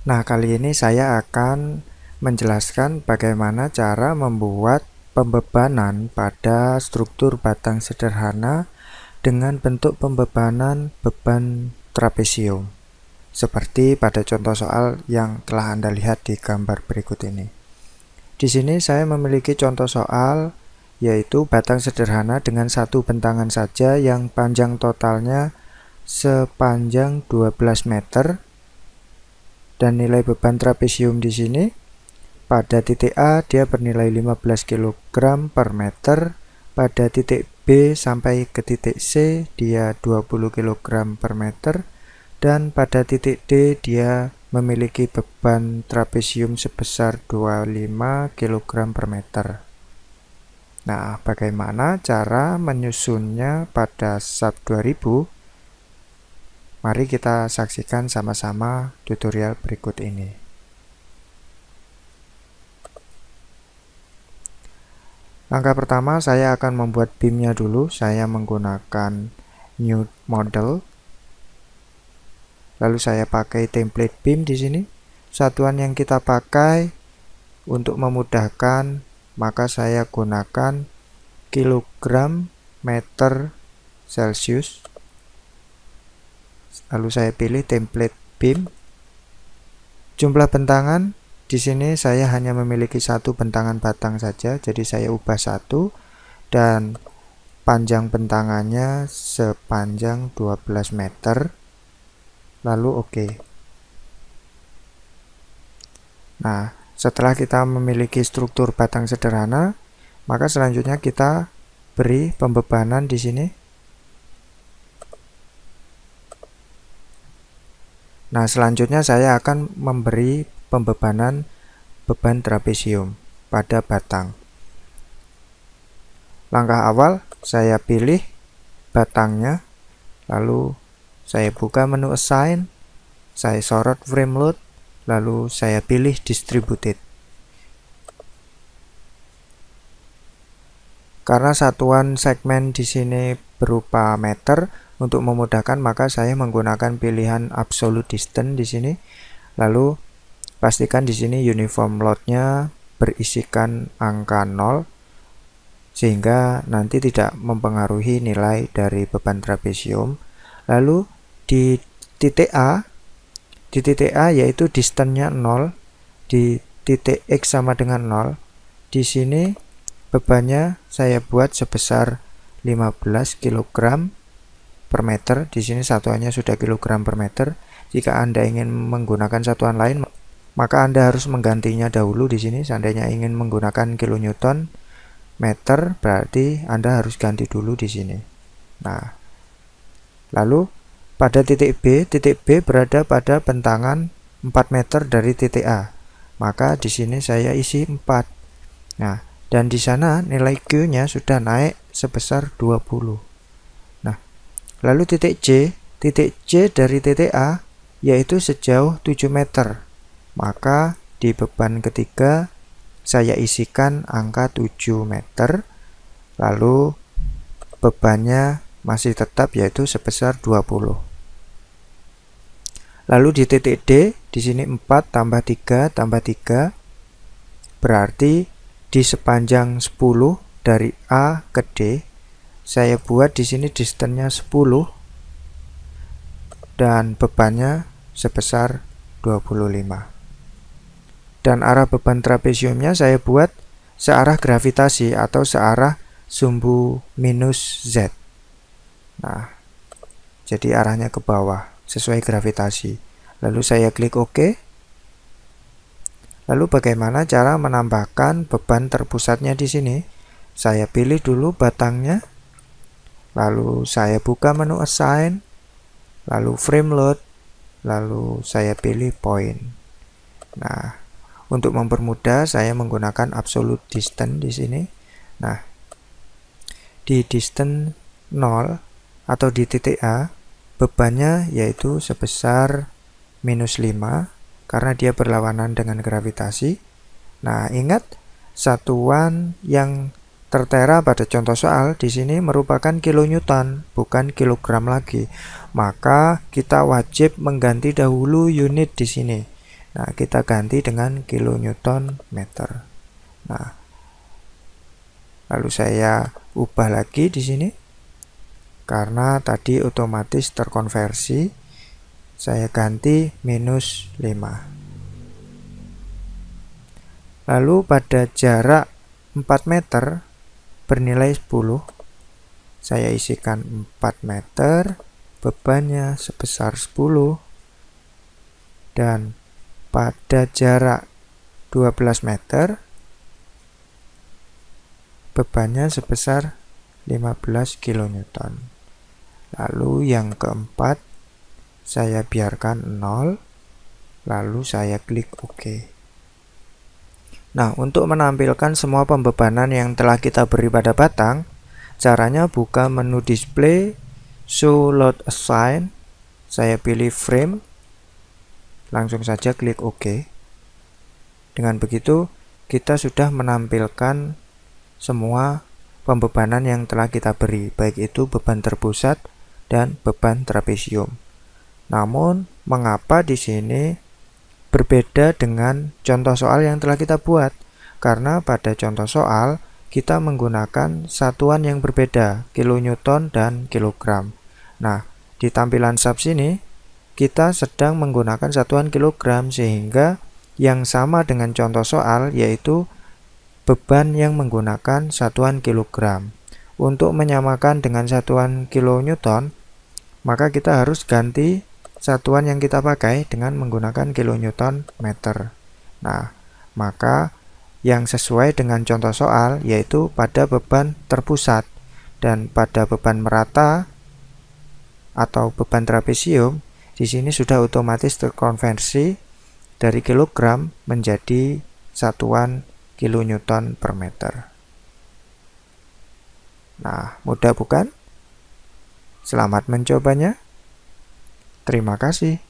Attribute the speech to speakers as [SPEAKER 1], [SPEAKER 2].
[SPEAKER 1] Nah, kali ini saya akan menjelaskan bagaimana cara membuat pembebanan pada struktur batang sederhana dengan bentuk pembebanan beban trapesium, seperti pada contoh soal yang telah Anda lihat di gambar berikut ini. Di sini saya memiliki contoh soal, yaitu batang sederhana dengan satu bentangan saja yang panjang totalnya sepanjang 12 meter. Dan nilai beban trapesium di sini pada titik A dia bernilai 15 kg per meter, pada titik B sampai ke titik C dia 20 kg per meter, dan pada titik D dia memiliki beban trapesium sebesar 25 kg per meter. Nah, bagaimana cara menyusunnya pada SAP 2000? Mari kita saksikan sama-sama tutorial berikut ini. Langkah pertama, saya akan membuat beam-nya dulu. Saya menggunakan new model. Lalu saya pakai template beam di sini. Satuan yang kita pakai untuk memudahkan, maka saya gunakan kilogram meter Celsius. Lalu saya pilih template beam. Jumlah bentangan di sini saya hanya memiliki satu bentangan batang saja, jadi saya ubah 1, dan panjang bentangannya sepanjang 12 meter. Lalu oke. Nah, setelah kita memiliki struktur batang sederhana, maka selanjutnya kita beri pembebanan di sini. Nah, selanjutnya saya akan memberi pembebanan beban trapesium pada batang. Langkah awal, saya pilih batangnya, lalu saya buka menu Assign, saya sorot Frame Load, lalu saya pilih Distributed. Karena satuan segmen di sini berupa meter, untuk memudahkan maka saya menggunakan pilihan Absolute Distance di sini. Lalu pastikan di sini uniform load-nya berisikan angka 0 sehingga nanti tidak mempengaruhi nilai dari beban trapesium. Lalu di titik A yaitu distance-nya 0, di titik X sama dengan 0. Di sini bebannya saya buat sebesar 15 kg per meter. Di sini satuannya sudah kilogram per meter. Jika Anda ingin menggunakan satuan lain, maka Anda harus menggantinya dahulu di sini. Seandainya ingin menggunakan kilonewton meter, berarti Anda harus ganti dulu di sini. Nah, lalu pada titik B berada pada bentangan 4 meter dari titik A. Maka di sini saya isi 4. Nah, dan di sana nilai Q-nya sudah naik sebesar 20. Lalu titik C dari titik A yaitu sejauh 7 meter. Maka di beban ketiga saya isikan angka 7 meter. Lalu bebannya masih tetap yaitu sebesar 20. Lalu di titik D, di sini 4 tambah 3 tambah 3 berarti di sepanjang 10 dari A ke D saya buat di sini distance-nya 10 dan bebannya sebesar 25. Dan arah beban trapesiumnya saya buat searah gravitasi atau searah sumbu minus Z. Nah, jadi arahnya ke bawah sesuai gravitasi. Lalu saya klik OK. Lalu bagaimana cara menambahkan beban terpusatnya di sini? Saya pilih dulu batangnya. Lalu saya buka menu Assign, lalu Frame Load, lalu saya pilih Point. Nah, untuk mempermudah saya menggunakan Absolute Distance di sini. Nah, di distance 0 atau di titik A, bebannya yaitu sebesar minus 5 karena dia berlawanan dengan gravitasi. Nah, ingat satuan yang tertera pada contoh soal di sini merupakan kilonewton, bukan kilogram lagi. Maka kita wajib mengganti dahulu unit di sini. Nah, kita ganti dengan kilonewton meter. Nah, lalu saya ubah lagi di sini. Karena tadi otomatis terkonversi, saya ganti minus 5. Lalu pada jarak 4 meter bernilai 10, saya isikan 4 meter, bebannya sebesar 10, dan pada jarak 12 meter bebannya sebesar 15 kilonewton. Lalu yang keempat saya biarkan 0, lalu saya klik OK. Nah, untuk menampilkan semua pembebanan yang telah kita beri pada batang, caranya buka menu display, show load assign, saya pilih frame, langsung saja klik OK. Dengan begitu, kita sudah menampilkan semua pembebanan yang telah kita beri, baik itu beban terpusat dan beban trapesium. Namun, mengapa di sini berbeda dengan contoh soal yang telah kita buat? Karena pada contoh soal kita menggunakan satuan yang berbeda, kilonewton dan kilogram. Nah, di tampilan sub sini kita sedang menggunakan satuan kilogram, sehingga yang sama dengan contoh soal yaitu beban yang menggunakan satuan kilogram. Untuk menyamakan dengan satuan kilonewton, maka kita harus ganti satuan yang kita pakai dengan menggunakan kilonewton meter. Nah, maka yang sesuai dengan contoh soal yaitu pada beban terpusat, dan pada beban merata atau beban trapesium di sini sudah otomatis terkonversi dari kilogram menjadi satuan kilonewton per meter. Nah, mudah bukan? Selamat mencobanya. Terima kasih.